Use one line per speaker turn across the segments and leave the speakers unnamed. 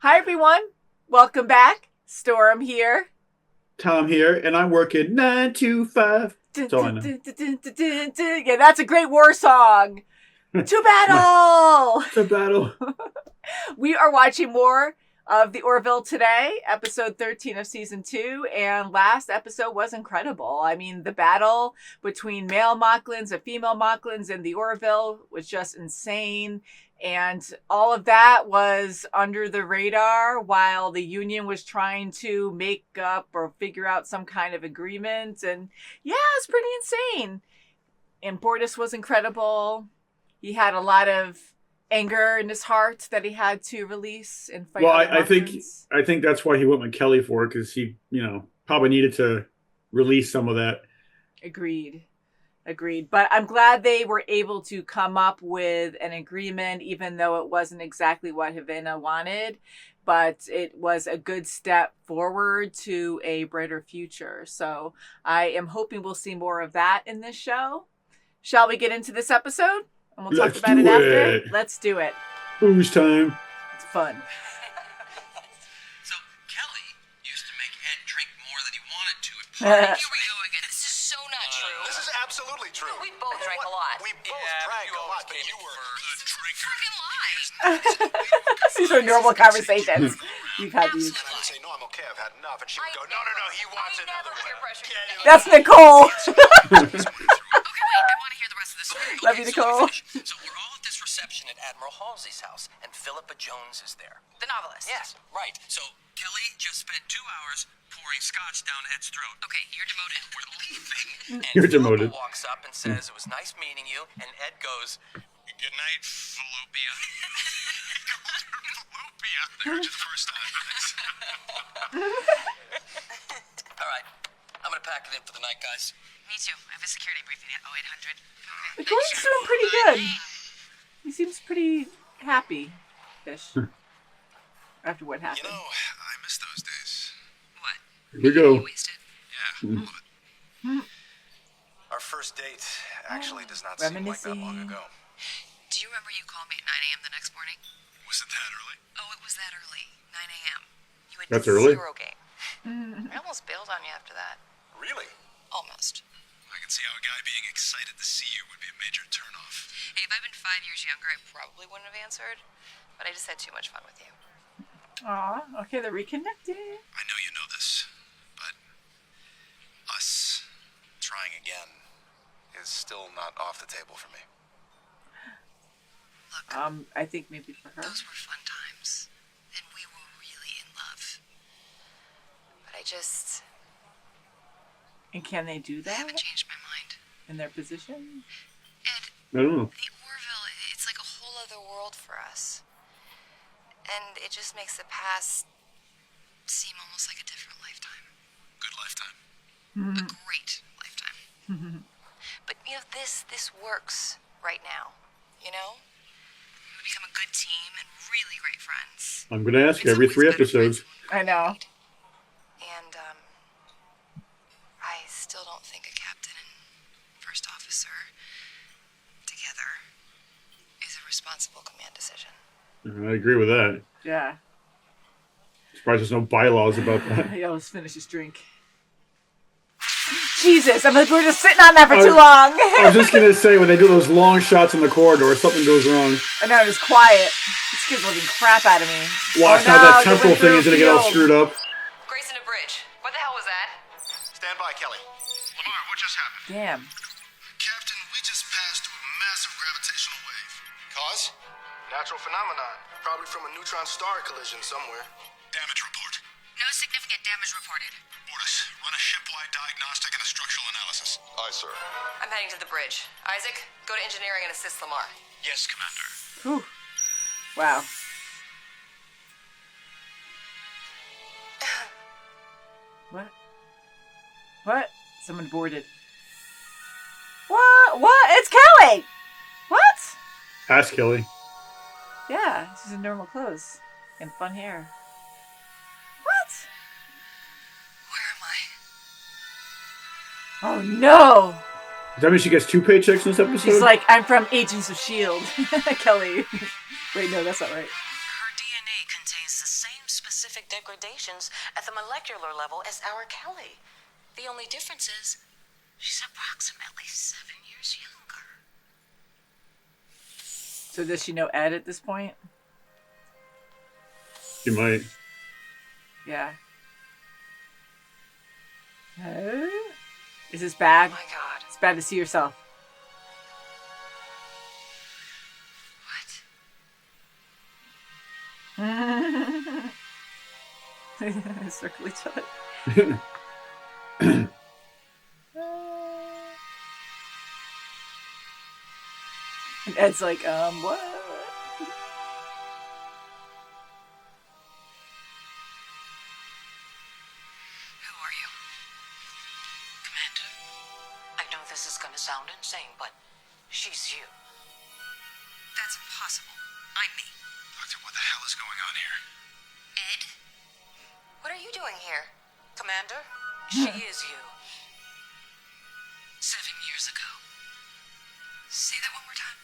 Hi, everyone. Welcome back. Storm here.
Tom here, and I'm working 9 to 5. That's all I know.
Yeah, that's a great war song. To battle!
To battle.
We are watching more of the Orville today, episode 13 of season 2, and last episode was incredible. I mean, the battle between male Mocklins and female Mocklins in the Orville was just insane. And all of that was under the radar while the Union was trying to make up or figure out some kind of agreement. And yeah, it's pretty insane. And Bortus was incredible. He had a lot of anger in his heart that he had to release and fight.
Well, I think that's why he went with Kelly for it, because he, probably needed to release some of that.
Agreed. But I'm glad they were able to come up with an agreement, even though it wasn't exactly what Havana wanted. But it was a good step forward to a brighter future. So I am hoping we'll see more of that in this show. Shall we get into this episode? And we'll talk about it after. Let's do it.
Booze time.
It's fun.
So Kelly used to make Ed drink more than he wanted to at parties.
Here we go again. This is so not true.
This is absolutely true.
We both drank a lot.
We both drank a lot, but you were
a drinker.
Freaking lie.
These are normal conversations. We've had these.
And I would say, no, I'm okay, I've had enough. And she would go, no, he wants another one.
That's Nicole.
Okay, wait, I want to hear the rest of the story.
Love you, Nicole.
So we're all at this reception at Admiral Halsey's house, and Philippa Jones is there.
The novelist.
Yes, right. So Kelly just spent 2 hours pouring scotch down Ed's throat.
Okay, you're demoted.
We're leaving, and
You're demoted.
Philippa walks up and says, "It was nice meeting you," and Ed goes, "Good night, Fallopia." Fallopia. I heard you the first time. All right, I'm gonna pack it in for the night, guys.
Me too. I have a security briefing at 0800.
Nicole's doing pretty good. He seems pretty happy-ish after what happened.
I miss those days.
What?
Here we go.
You wasted?
Yeah, all of it.
Our first date actually does not seem like that long
Reminiscing.
ago.
Do you remember you called me at 9 a.m. the next morning?
Was it that early?
Oh, it was that early. 9 a.m. You had
That's early?
0 game. I almost bailed on you after that.
Really?
Almost.
I can see how a guy being excited to see you would be a major turnoff.
Hey, if I'd been 5 years younger, I probably wouldn't have answered. But I just had too much fun with you.
Aw, okay, they're reconnected.
I know you know this, but us
Trying again is still not off the table for me.
Look,
I think maybe for her.
those were fun times. And we were really in love. But I
And can they do that
haven't changed my mind.
in their position?
Ed,
I don't know.
the Orville, it's like a whole other world for us. And it just makes the past seem almost like a different lifetime.
good lifetime.
A great lifetime. But, this works right now, We become a good team and really great friends.
I'm going to ask you
It's
every
always
3
better
episodes.
friends when
I know.
we're married. And, I still don't think a captain and first officer together is a responsible command decision.
I agree with that.
Yeah.
Surprised there's no bylaws about that.
Yeah, let's finish this drink. Jesus, we're just sitting on that for too long.
I was just going to say, when they do those long shots in the corridor, something goes wrong.
I know, it's quiet. This kid's looking crap out of me.
Watch
Oh,
how
no,
that
the
temporal thing is going to get all
Winterfield.
screwed up.
Grayson to Bridge. What the hell was that?
Stand by, Kelly.
Lamar, what just happened?
Damn.
Captain, we just passed through a massive gravitational wave.
Cause? Natural phenomenon. Probably from a neutron star collision somewhere.
Damage report.
No significant damage reported.
Bortus, run a ship-wide diagnostic and a structural analysis.
Aye, sir.
I'm heading to the bridge. Isaac, go to engineering and assist Lamar.
Yes, Commander.
Whew. Wow. What? Someone boarded. What? It's Kelly! What?
Ask Kelly.
Yeah, she's in normal clothes. And fun hair. What?
Where am I?
Oh no!
Does that mean she gets 2 paychecks in this episode?
She's like, I'm from Agents of S.H.I.E.L.D. Kelly. Wait, no, that's not right.
Her DNA contains
the same specific degradations at the molecular level as our Kelly. The only difference is she's approximately 7 years younger.
So does she know Ed at this point?
You might.
Yeah. Is this bad?
Oh my God.
It's bad to see yourself.
What?
Circle each other. And Ed's like, what?
Who are you? Commander? I know this is gonna sound insane, but she's you.
That's impossible. I'm me.
Doctor, what the hell is going on here?
Ed? What are you doing here?
Commander, she is you. 7 years ago.
Say that one more time.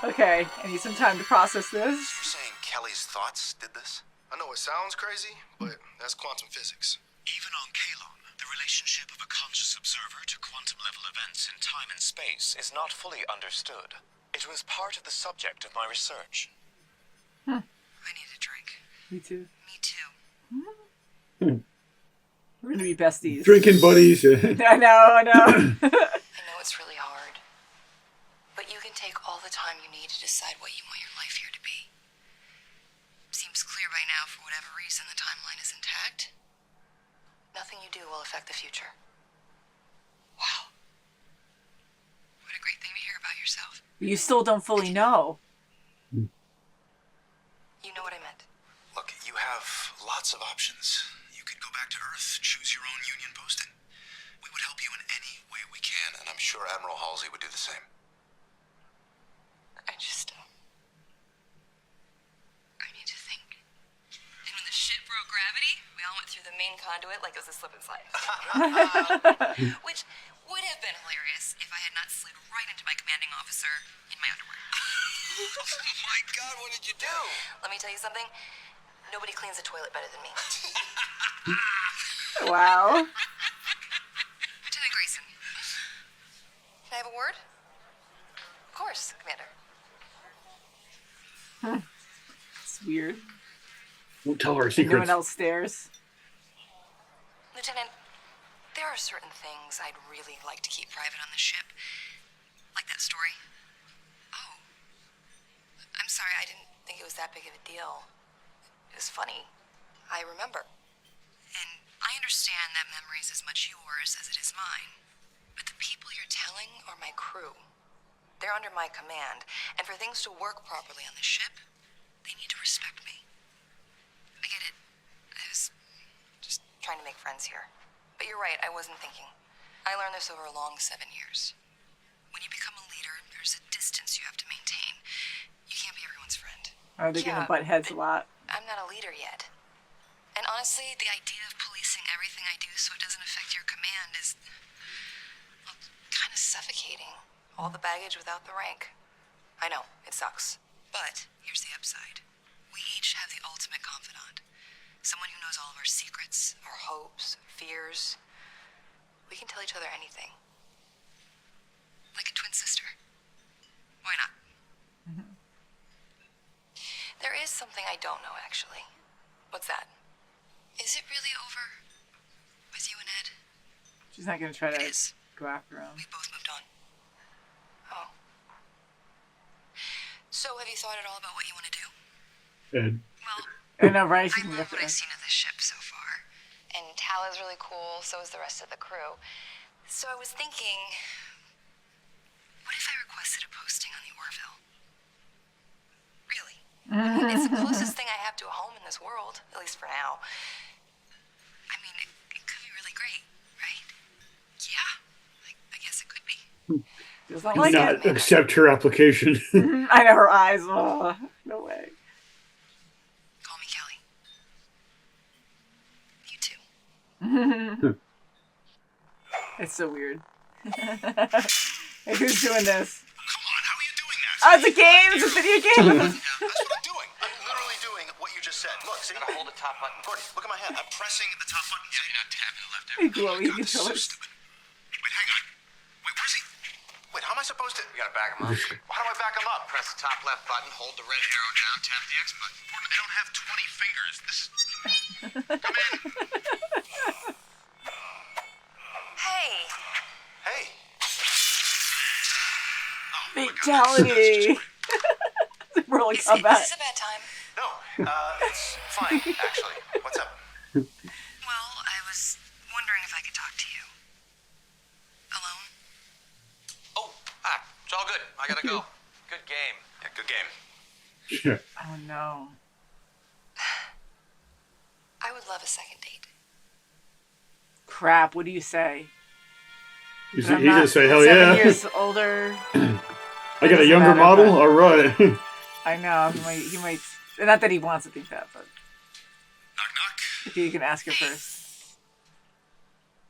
Okay, I need some time to process this.
You're saying Kelly's thoughts did this? I know it sounds crazy, but that's quantum physics.
Even on Kalon, the relationship of a conscious observer to quantum-level events in time and space is not fully understood. It was part of the subject of my research.
I need a drink.
Me too.
Me too.
We're gonna be besties.
Drinking buddies.
I know.
I know it's really hard. But you can take all the time you need to decide what you want your life here to be. Seems clear by now, for whatever reason, the timeline is intact. Nothing you do will affect the future. Wow. What a great thing to hear about yourself.
You still don't fully know.
You know what I meant.
Look, you have lots of options. You could go back to Earth, choose your own union posting. We would help you in any way we can, and I'm sure Admiral Halsey would do the same.
I need to think. And when the ship broke gravity, we all went through the main conduit like it was a slip and slide. Which would have been hilarious if I had not slid right into my commanding officer in my underwear.
Oh my God, what did you do?
Let me tell you something. Nobody cleans the toilet better than me.
Wow.
Lieutenant Grayson. Can I have a word? Of course, Commander.
It's weird.
Won't tell her
And no
secrets.
one else stares.
Lieutenant, there are certain things I'd really like to keep private on the ship. Like that story. Oh. I'm sorry, I didn't think it was that big of a deal. It was funny. I remember. And I understand that memory is as much yours as it is mine. But the people you're telling are my crew. They're under my command, and for things to work properly on the ship, they need to respect me. I get it. I was just trying to make friends here. But you're right, I wasn't thinking. I learned this over a long 7 years. When you become a leader, there's a distance you have to maintain. You can't be everyone's friend.
Are they gonna butt heads a lot?
I'm not a leader yet. And honestly, the idea of policing everything I do so it doesn't affect your command is, well, kind of suffocating. All the baggage without the rank. I know, it sucks. But here's the upside. We each have the ultimate confidant. Someone who knows all of our secrets, our hopes, fears. We can tell each other anything. Like a twin sister. Why not?
Mm-hmm.
There is something I don't know, actually. What's that? Is it really over with you and Ed?
She's not gonna try
It
to
is.
go after him.
We both moved on. Oh. So have you thought at all about what you want to do?
Ed.
Well,
I know, right?
I
She's gonna
love
go
what
after
I've
him.
seen of the ship so far. And Tal is really cool, so is the rest of the crew. So I was thinking, what if I requested a posting on the Orville? Really? I mean, it's the closest thing I have to a home in this world, at least for now. I mean, it could be really great, right? Yeah, I guess it could be.
Does not
Do
like
not
it.
accept her application.
I know her eyes. Oh, no way.
Call me Kelly. You too.
It's so weird. Hey, who's doing this?
Come on, how are you doing that?
Oh, it's a game. It's a video game.
That's what I'm doing. I'm literally doing what you just said. Look, see?
Gotta hold the top button.
Courtney, look at my hand. I'm pressing the top button.
Yeah, you're not tapping the left
Hey,
arrow.
glowy
God, this is so
controllers.
stupid. Wait, hang on. Wait, where's he?
Wait, how am I supposed to?
You gotta back him up.
How do I back him up?
Press the top left button, hold the red arrow down, tap the X button.
I don't have 20 fingers. This is... Come in.
Hey,
Hey.
Fatality. Mortal
is
Kombat.
this a bad time?
No, it's fine, actually. What's up?
Well, I was wondering if I could talk to you. Alone?
Oh, it's all good. I gotta go. Good game.
Yeah, good game.
Yeah.
Oh no.
I would love a second date.
Crap. What do you say?
He's
But I'm
gonna
not
say, hell
7
yeah.
years older.
I got a
Doesn't
younger
matter,
model?
but-
All right.
I know. He might. Not that he wants to think that, but
Knock, knock.
if you can ask her first.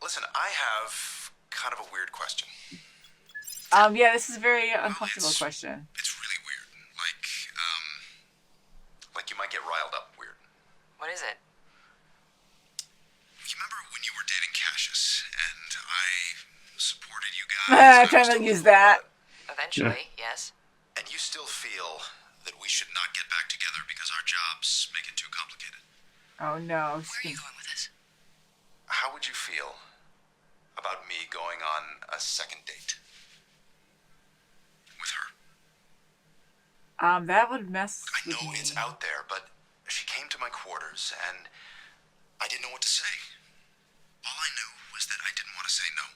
Listen, I have kind of a weird question.
Yeah, this is a very uncomfortable question.
It's really weird.
Like you might get riled up weird.
What is it?
You remember when you were dating Cassius and I supported you guys?
I'm trying to use that.
Eventually, yes.
And you still feel
That we should not get back together because our jobs make it too complicated.
Oh no.
Where are you going with this?
how would you feel about me going on a second date?
With her.
That would mess
I
with
know
me.
it's out there, but she came to my quarters and I didn't know what to say.
All I knew was that I didn't want to say no.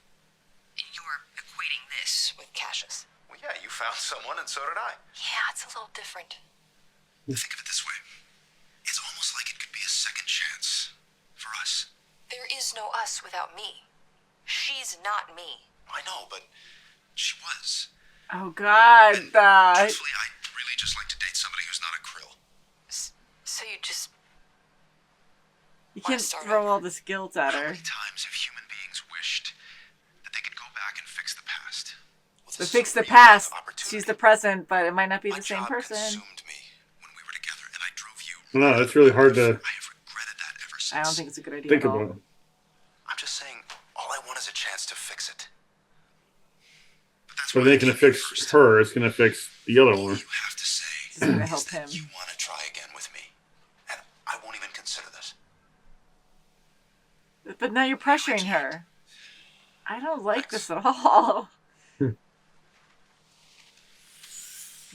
And you're equating this with Cassius.
Well, yeah, you found someone and so did I.
Yeah, it's a little different.
Think of it this way. It's almost like it could be a second chance for us.
There is no us without me. She's not me.
I know, but
She was.
Oh God.
Truthfully, I'd really just like to date somebody who's not a krill.
So you just...
You
Wanna
can't
start
throw
over?
all this guilt at
How
her.
many times have human beings wished that they could go back and fix the past?
well,
To
this is
fix
a
the
real
past,
opportunity.
she's the present, but it might not be
My
the same
job
person.
consumed me.
When we were together and I drove you.
No, that's really hard to
I have regretted that ever since.
I don't think it's a good idea
think
at all.
about.
I'm just saying, all I want is a chance to fix it.
But that's
But
why
it
I
ain't gonna
came
fix
first.
her. It's gonna fix the other
All
one.
you have to say
It's gonna
is
help
that
him.
you
You want to try again with me, and I won't even consider this.
But now you're pressuring her. I don't like this at all.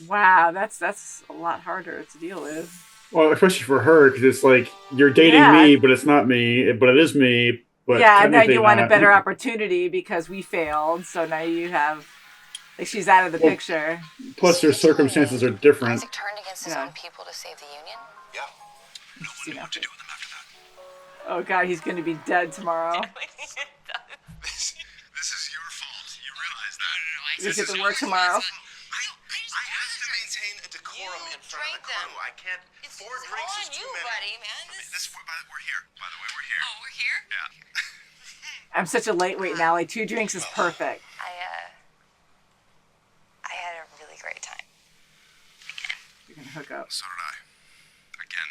Wow, that's a lot harder to deal with.
Well, especially for her, because it's like you're dating
Yeah.
me, but it's not me, but it is me. But
Yeah, and now
technically
you want a
not.
better opportunity because we failed, so now you have, like, she's out of the
Well,
picture.
Plus, their circumstances are different.
Isaac turned against his
Yeah.
own people to save the Union?
Yeah.
no one knew what to do with them after that.
Oh God, he's gonna be dead tomorrow.
This is your fault. You realize that?
He's gonna get to work tomorrow.
I have to maintain a decorum in front of the crew. I can't. Four drinks is too many.
man.
We're here. By the way, we're here.
Oh, we're here?
Yeah.
I'm such a lightweight now. Like 2 drinks is perfect.
I had a really great time.
You're gonna hook up.
So did I. Again.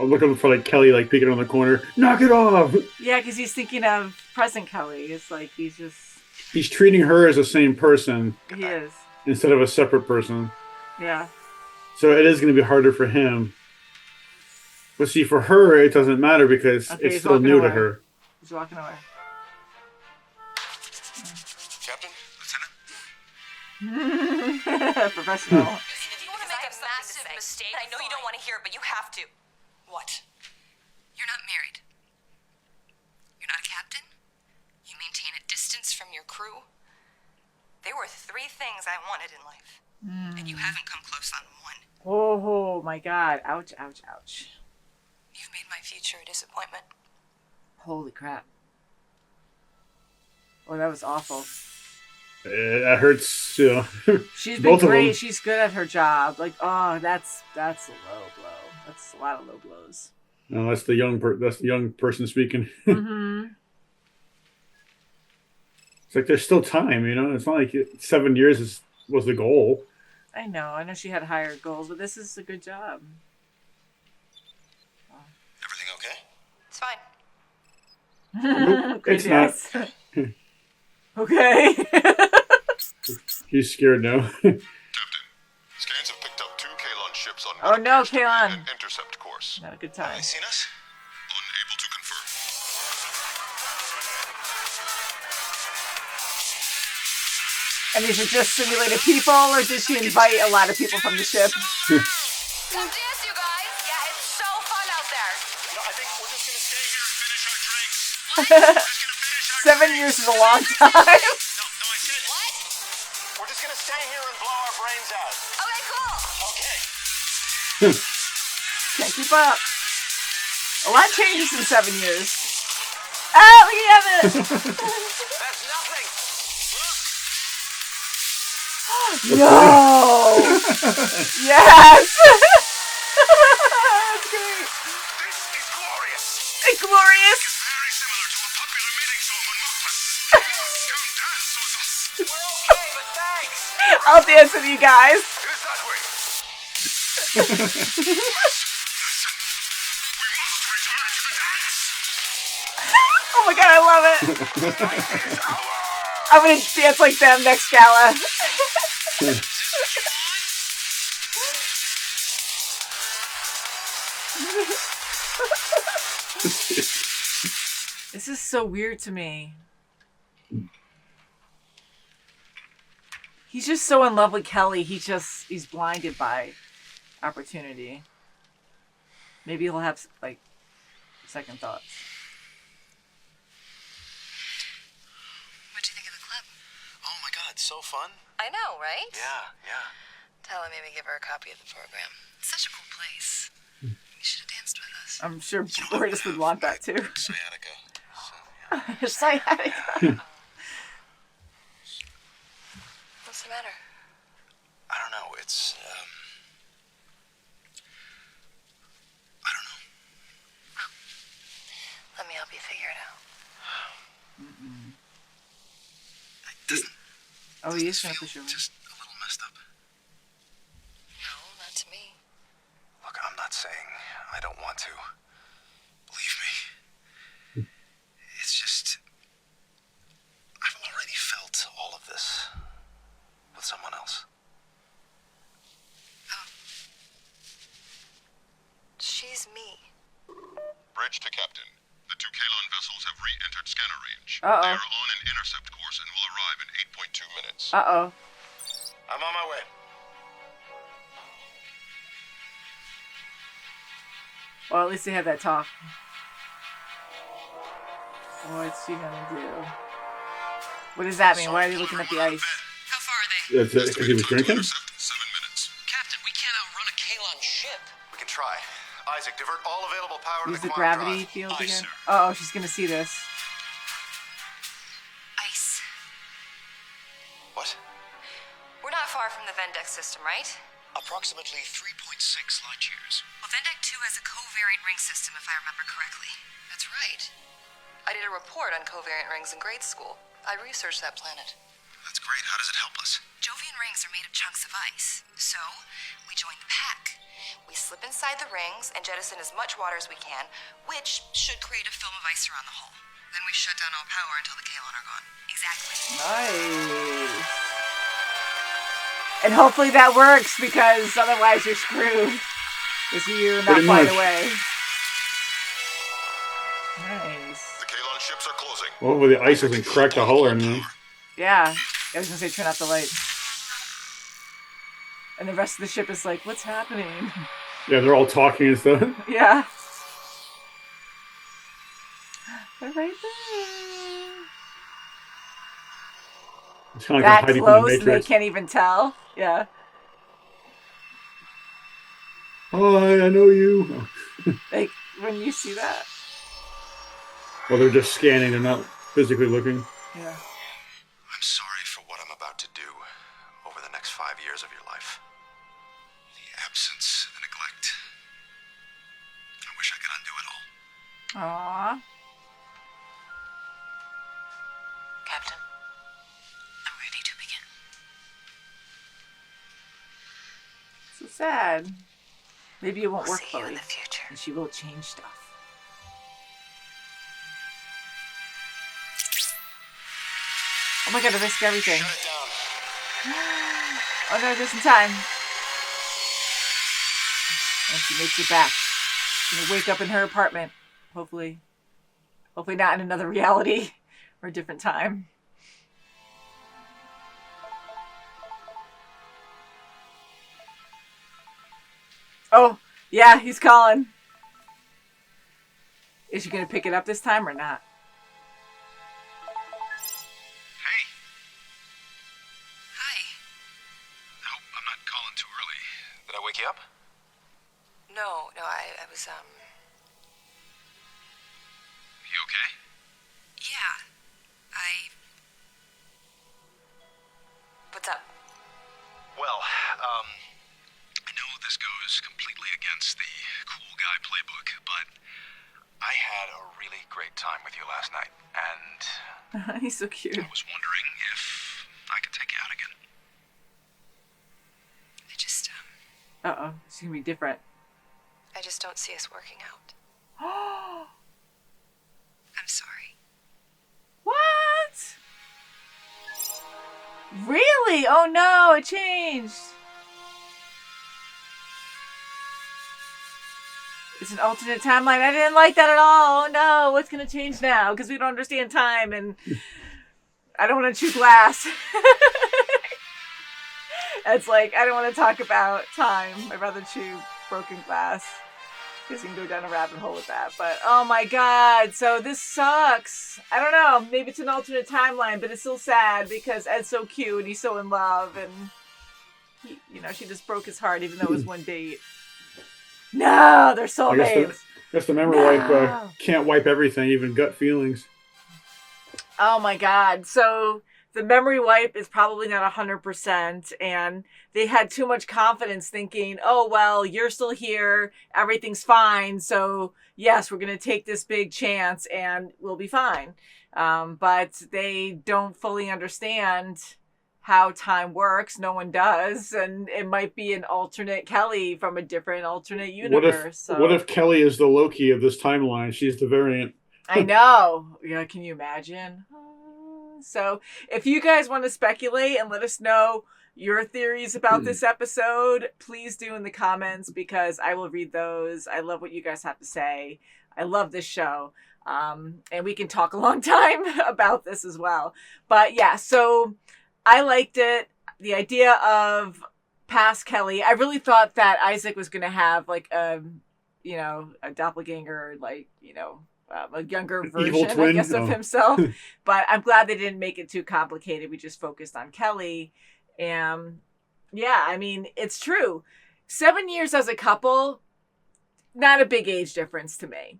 I'm looking for like Kelly, like peeking on the corner. Knock it off.
Yeah, because he's thinking of present Kelly. It's like he's
Treating her as the same person
he is.
instead of a separate person.
Yeah.
So it is going to be harder for him. But see, for her, it doesn't matter because
Okay,
it's
he's
still
walking
new to
away.
her.
He's walking away.
Captain?
Lieutenant?
Professional.
If you want to make a massive mistake, I know you don't want to hear it, but you have to. What? You're not married. You're not a captain. You maintain a distance from your crew. There were 3 things I wanted in life, and you haven't come close on one.
Oh my God. Ouch, ouch, ouch.
You've made my future a disappointment.
Holy crap. Oh, that was awful.
That hurts, you know.
She's been
Both of
great.
them.
She's good at her job. Like, oh, that's a low blow. That's a lot of low blows.
No, that's the young person speaking.
Mm-hmm.
It's like there's still time, you know. It's not like 7 years is was the goal.
I know she had higher goals, but this is a good job.
Everything okay?
It's fine.
Nope, it's
Crazy
not.
eyes. Okay.
He's scared now.
Captain, scans have picked up 2 Kalon ships on
Oh,
what
no,
appears to be
Kalon.
an intercept course.
Not a good
Have
time.
they seen us? Unable to confirm.
And these are just simulated people, or did she invite a lot of people from the ship?
Come dance, you guys. Yeah, it's so fun out there.
I think we're just gonna stay here and finish our drinks. We're just gonna finish our
7 years is a long time.
No, I said
What?
we're just gonna stay here and blow our brains out.
Okay, cool.
Okay.
Can't keep up. A lot changes in 7 years. Oh, look at it.
That's nothing.
No. Yes. That's great.
This is glorious.
It's glorious.
Very similar to a popular mating song on Mockless. Come dance with us. We're okay, but thanks.
I'll dance with you guys.
It is that way.
Oh my god, I love it. I'm gonna dance like them next gala. This is so weird to me. He's just so in love with Kelly. He's blinded by opportunity. Maybe he'll have like second thoughts.
What'd you think of the club?
Oh my God, so fun.
I know, right?
Yeah.
Tell her maybe give her a copy of the program. It's such a cool place. You should have danced with us.
I'm sure Boris would want that too.
Sciatica. So, yeah.
Sciatica.
What's the matter?
I don't know. It's I don't know.
Let me help you figure it out.
Doesn't
Oh, he is
this
trying to
feel
push over.
just a little messed up?
No, not to me.
Look, I'm not saying I don't want to. Believe me. It's just I've already felt all of this with someone else.
Oh. She's me.
Bridge to captain. The 2 Kalon vessels have re-entered scanner range.
Uh-oh.
They are on an intercept course and will arrive in 8.2 minutes.
Uh-oh.
I'm on my way.
Well, at least they had that talk. What's she gonna do? What does that mean? Why are they looking at the ice?
How far are they?
That's it, because he was drinking?
7 minutes.
Captain, we can't outrun a Kalon ship.
We can try. Isaac, divert all available power
Use
to
the
quantum
gravity
drive.
field
Aye,
again?
sir.
Oh, she's gonna see this.
Ice.
What?
We're not far from the Vendex system, right?
Approximately 3.6 light years.
Well, Vendex 2 has a covariant ring system, if I remember correctly. That's right. I did a report on covariant rings in grade school. I researched that planet.
That's great. How does it help us?
Jovian rings are made of chunks of ice. So, we join the pack. We slip inside the rings and jettison as much water as we can, which should create a film of ice around the hull. Then we shut down all power until the Kalon are gone. Exactly.
Nice. And hopefully that works, because otherwise you're screwed. Because you're not
Pretty
flying
much.
away. Nice.
The Kalon ships are closing.
Hopefully the ice doesn't crack the hull or anything.
Yeah. I was gonna say turn off the lights. And the rest of the ship is like, what's happening?
Yeah, they're all talking and stuff.
Yeah. They're right there.
It's kind of like
That
hiding from the
close and they
Matrix.
can't even tell. Yeah.
Hi, I know you.
Like, when you see that.
Well, they're just scanning. They're not physically looking.
Yeah.
I'm sorry for what I'm about to do over the next 5 years of your life. The absence, the neglect. I wish I could undo it all.
Aww.
Captain, I'm ready to begin.
sad. Maybe it won't
We'll
work
see you
fully.
in the future.
And she will change stuff. Oh my god, I risk everything.
Shut it down.
Oh no, just in time. And she makes it back. She's gonna wake up in her apartment. Hopefully. Hopefully not in another reality or a different time. Oh, yeah, he's calling. Is she gonna pick it up this time or not?
Hey,
Hi.
I hope I'm not calling too early. Did I wake you up?
No, I was,
You okay?
yeah. What's up?
Well, I know this goes completely against the cool guy playbook, but I had a really great time with you last night, and
He's so cute.
I was wondering if I could take you out again.
Uh-oh, it's gonna be different.
I just don't see us working out. I'm sorry.
What? Really? Oh no, it changed. It's an alternate timeline. I didn't like that at all. Oh no, what's gonna change now? Because we don't understand time and I don't want to chew glass. It's like, I don't want to talk about time. I'd rather chew broken glass. Because you can go down a rabbit hole with that. But, oh my god. So this sucks. I don't know. Maybe it's an alternate timeline, but it's still sad because Ed's so cute and he's so in love. And, he, she just broke his heart even though it was one date. No, they're soulmates.
I guess the memory wipe can't wipe everything, even gut feelings.
Oh my god. So the memory wipe is probably not 100%, and they had too much confidence thinking, oh, well, you're still here, everything's fine, so yes, we're going to take this big chance and we'll be fine. But they don't fully understand how time works. No one does, and it might be an alternate Kelly from a different alternate universe.
What if Kelly is the Loki of this timeline? She's the variant.
I know. Yeah, can you imagine? So if you guys want to speculate and let us know your theories about this episode, please do in the comments because I will read those. I love what you guys have to say. I love this show. And we can talk a long time about this as well. But yeah, so I liked it. The idea of past Kelly, I really thought that Isaac was going to have like a doppelganger, like, a younger version, I guess, of himself. But I'm glad they didn't make it too complicated. We just focused on Kelly. And yeah, I mean, it's true. 7 years as a couple, not a big age difference to me.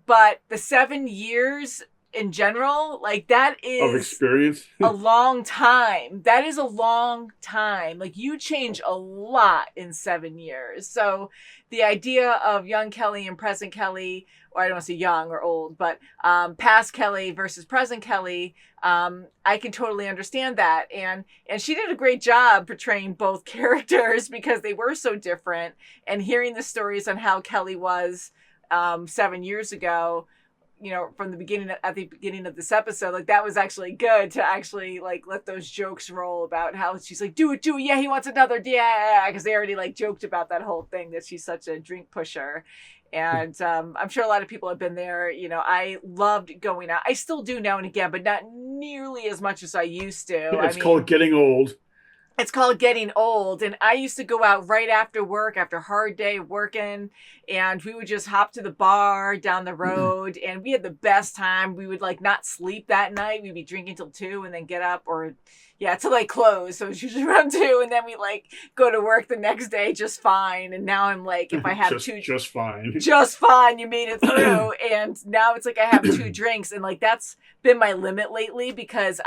But the 7 years in general, like that is
of experience.
A long time. That is a long time. Like you change a lot in 7 years. So the idea of young Kelly and present Kelly, or I don't want to say young or old, but past Kelly versus present Kelly, I can totally understand that. And she did a great job portraying both characters because they were so different. And hearing the stories on how Kelly was 7 years ago, from the beginning, at the beginning of this episode, like that was actually good to actually like let those jokes roll about how she's like, do it, yeah, he wants another, yeah, because they already like joked about that whole thing that she's such a drink pusher. And I'm sure a lot of people have been there. I loved going out. I still do now and again, but not nearly as much as I used to.
It's called getting old.
It's called getting old. And I used to go out right after work, after a hard day of working, and we would just hop to the bar down the road, and we had the best time. We would like not sleep that night. We'd be drinking till 2 and then get up, or till like close. So it's usually around 2, and then we like go to work the next day just fine. And now I'm like, if I have
just fine.
Just fine, you made it through. And now it's like I have 2 drinks, and like that's been my limit lately because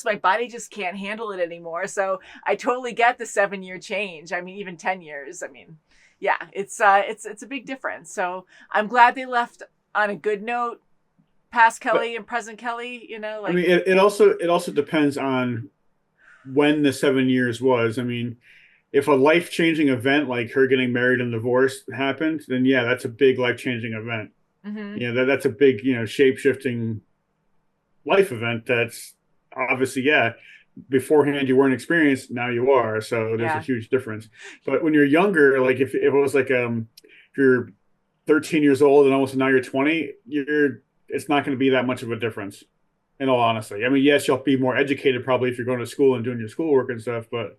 my body just can't handle it anymore. So I totally get the 7-year change. I mean, even 10 years. I mean, yeah, it's a big difference. So I'm glad they left on a good note, past Kelly and present Kelly. Like,
I mean, it also depends on when the 7 years was. I mean, if a life-changing event like her getting married and divorced happened, then yeah, that's a big life-changing event.
Mm-hmm.
You know, that's a big, shape-shifting life event. That's obviously, yeah, beforehand you weren't experienced, now you are. So there's a huge difference. But when you're younger, like if it was like if you're 13 years old and almost now you're 20, it's not going to be that much of a difference. In all honesty, I mean, yes, you'll be more educated probably if you're going to school and doing your schoolwork and stuff, but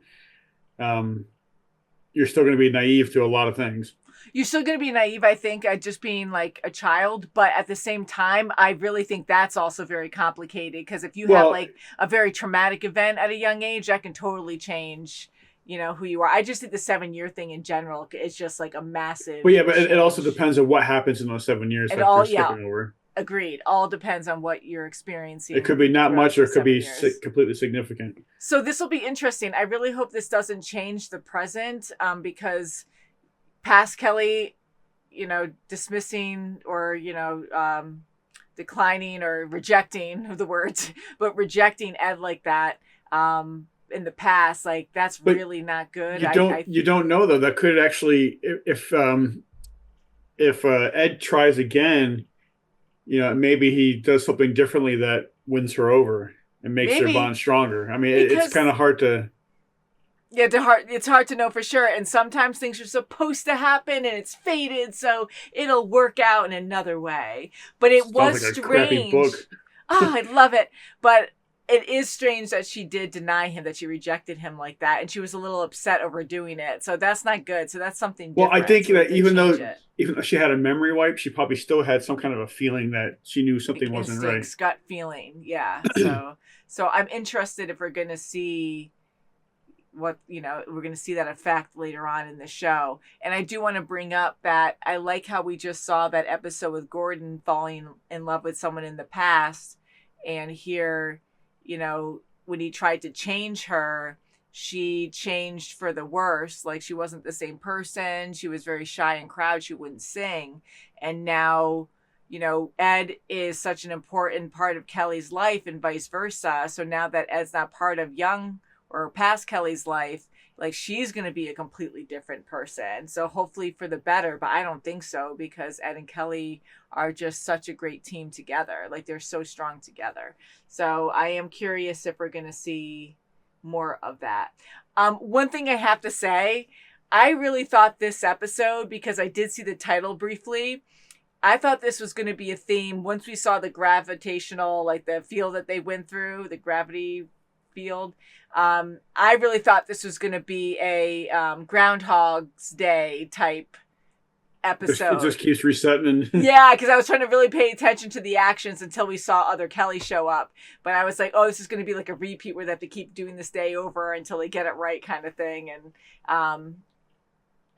you're still going to be naive to a lot of things.
You're still going to be naive, I think, at just being like a child. But at the same time, I really think that's also very complicated because if you have like a very traumatic event at a young age, that can totally change, who you are. I just think the 7-year thing in general is just like a massive.
But yeah, but it also depends on what happens in those 7 years that you're skipping over.
Agreed. All depends on what you're experiencing.
It could be not much or it could be completely significant.
So this will be interesting. I really hope this doesn't change the present because past Kelly, dismissing or, declining or rejecting the words, but rejecting Ed like that in the past, like that's really not good.
You don't know though. That could actually, if Ed tries again, maybe he does something differently that wins her over and makes their bond stronger. I mean, it's kind of hard to.
Yeah, it's hard to know for sure. And sometimes things are supposed to happen and it's fated, so it'll work out in another way. But it was
like a
strange.
crappy book.
Oh, I love it. But it is strange that she did deny him, that she rejected him like that. And she was a little upset over doing it. So that's not good. So that's something different.
Well, I think that even though she had a memory wipe, she probably still had some kind of a feeling that she knew something wasn't right.
Gut feeling. Yeah. So I'm interested if we're going to see we're going to see that effect later on in the show. And I do want to bring up that I like how we just saw that episode with Gordon falling in love with someone in the past. And here, when he tried to change her, she changed for the worse. Like she wasn't the same person. She was very shy in crowd. She wouldn't sing. And now, Ed is such an important part of Kelly's life and vice versa. So now that Ed's not part of young or past Kelly's life, like she's going to be a completely different person. So hopefully for the better, but I don't think so because Ed and Kelly are just such a great team together. Like they're so strong together. So I am curious if we're going to see more of that. One thing I have to say, I really thought this episode, because I did see the title briefly, I thought this was going to be a theme once we saw the gravitational, like the field that they went through, the gravity field. I really thought this was going to be a Groundhog's Day type episode.
It just keeps resetting.
Yeah, because I was trying to really pay attention to the actions until we saw other Kelly show up. But I was like, oh, this is going to be like a repeat where they have to keep doing this day over until they get it right kind of thing. And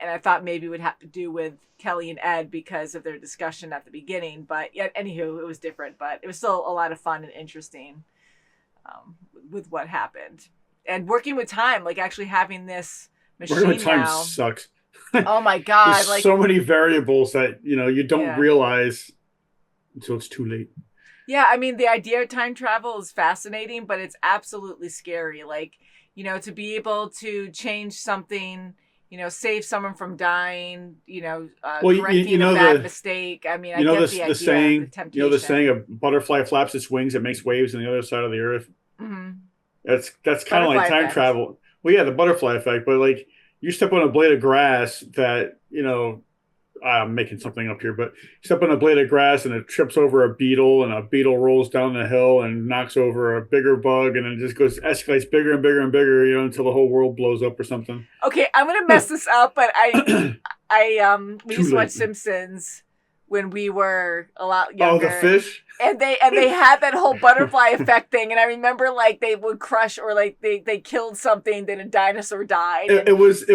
I thought maybe it would have to do with Kelly and Ed because of their discussion at the beginning. But yeah, anywho, it was different. But it was still a lot of fun and interesting with what happened. And working with time, like actually having this machine
working with time
now
sucks.
Oh my God.
There's
like
so many variables that, you don't realize until it's too late.
Yeah. I mean, the idea of time travel is fascinating, but it's absolutely scary. Like, to be able to change something, save someone from dying, correcting a bad mistake. I mean, I get the idea, the temptation.
The saying, a butterfly flaps its wings, it makes waves on the other side of the earth.
Mm-hmm.
That's kind of like time travel. Well, yeah, the butterfly effect, but like you step on a blade of grass that, I'm making something up here, but you step on a blade of grass and it trips over a beetle and a beetle rolls down the hill and knocks over a bigger bug and it just escalates bigger and bigger and bigger, until the whole world blows up or something.
Okay, I'm going to mess this up, but we used to watch Simpsons when we were a lot younger.
Oh, the fish?
And they had that whole butterfly effect thing, and I remember like they would crush or like they killed something, then a dinosaur died.
It was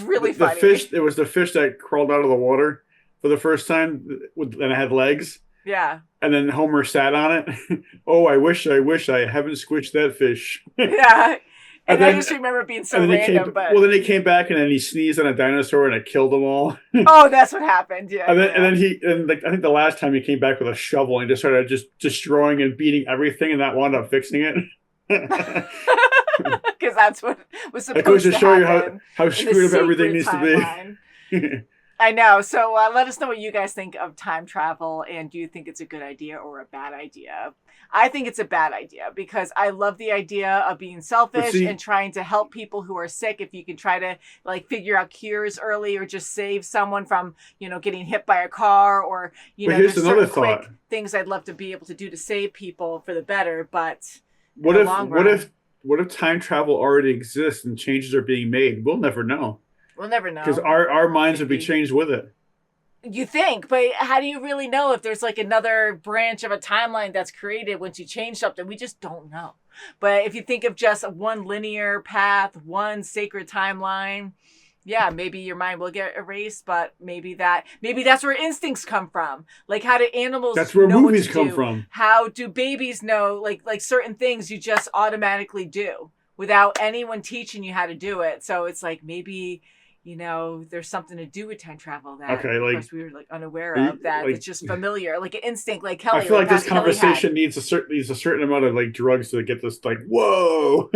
really
funny.
It was the fish that crawled out of the water for the first time, and it had legs.
Yeah.
And then Homer sat on it. Oh, I wish I haven't squished that fish.
Yeah. And then, I just remember it being so random.
Then he came back and then he sneezed on a dinosaur and it killed them all.
Oh, that's what happened. Yeah.
And then I think the last time he came back with a shovel and just started just destroying and beating everything and that wound up fixing it.
because that's what was supposed
that goes to
to
show you
happen
how
in the
screwed up everything
secret
needs
timeline.
to be.
I know. So let us know what you guys think of time travel, and do you think it's a good idea or a bad idea? I think it's a bad idea because I love the idea of being selfish and trying to help people who are sick. If you can try to like figure out cures early or just save someone from, getting hit by a car or,
here's
there's
another
certain
thought.
quick things I'd love to be able to do to save people for the better. But
what if time travel already exists and changes are being made? We'll never know.
We'll never know.
Because our minds would be changed with it.
You think, but how do you really know if there's like another branch of a timeline that's created once you change something? We just don't know. But if you think of just one linear path, one sacred timeline, yeah, maybe your mind will get erased, but maybe that's where instincts come from. Like, how do animals
That's where
know
movies
what to
come
do?
from.
How do babies know like certain things you just automatically do without anyone teaching you how to do it? So it's like maybe there's something to do with time travel that of course we were like unaware of, that it's just familiar, like an instinct, like Kelly.
I feel like this conversation needs a certain amount of like drugs to get this like, whoa.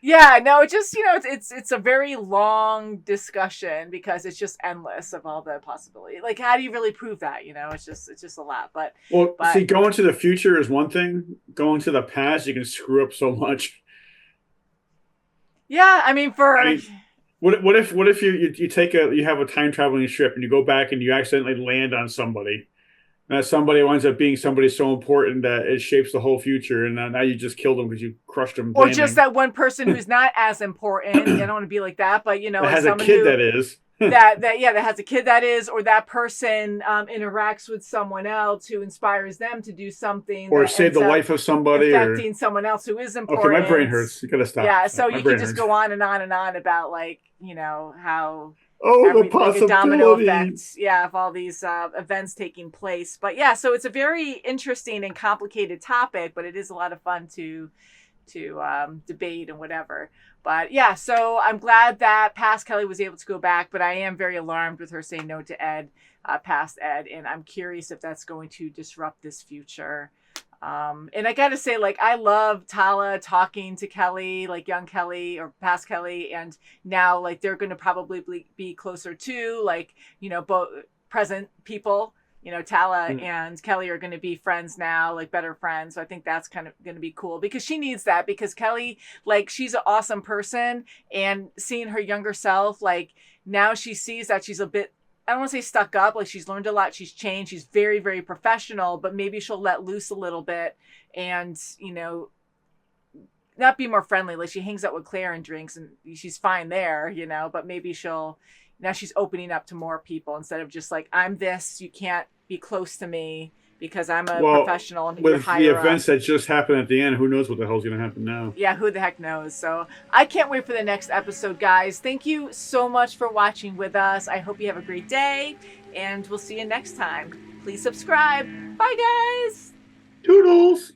Yeah, no, it just, it's a very long discussion because it's just endless of all the possibility. Like, how do you really prove that? It's just a lot. But
see, going to the future is one thing. Going to the past, you can screw up so much.
Yeah, I mean,
what if you have a time traveling ship and you go back and you accidentally land on somebody, and that somebody winds up being somebody so important that it shapes the whole future, and now you just killed them because you crushed them.
Or just that one person who's not as important. I don't want to be like that, but
that has a kid that is.
that has a kid that is, or that person interacts with someone else who inspires them to do something,
or save the life of somebody,
affecting someone else who is important.
Okay, my brain hurts. You gotta stop.
Yeah, so
my
you can just go on and on and on about like how
the possibility,
like a domino effect, of all these events taking place. But yeah, so it's a very interesting and complicated topic, but it is a lot of fun to debate and whatever. But yeah, so I'm glad that past Kelly was able to go back, but I am very alarmed with her saying no to Ed, past Ed, and I'm curious if that's going to disrupt this future. And I gotta say, like, I love Tala talking to Kelly, like young Kelly or past Kelly, and now like they're going to probably be closer to like, both present people. Tala and Kelly are going to be friends now, like better friends. So I think that's kind of going to be cool because she needs that, because Kelly, like, she's an awesome person, and seeing her younger self, like now she sees that she's a bit, I don't want to say stuck up, like she's learned a lot, she's changed, she's very, very professional, but maybe she'll let loose a little bit and, not be more friendly. Like she hangs out with Claire and drinks and she's fine there, but maybe now she's opening up to more people instead of just like, I'm this, you can't be close to me because I'm a professional. And
with the events that just happened at the end, who knows what the hell's going to happen now? Yeah,
who the heck knows? So I can't wait for the next episode, guys. Thank you so much for watching with us. I hope you have a great day, and we'll see you next time. Please subscribe. Bye, guys.
Toodles.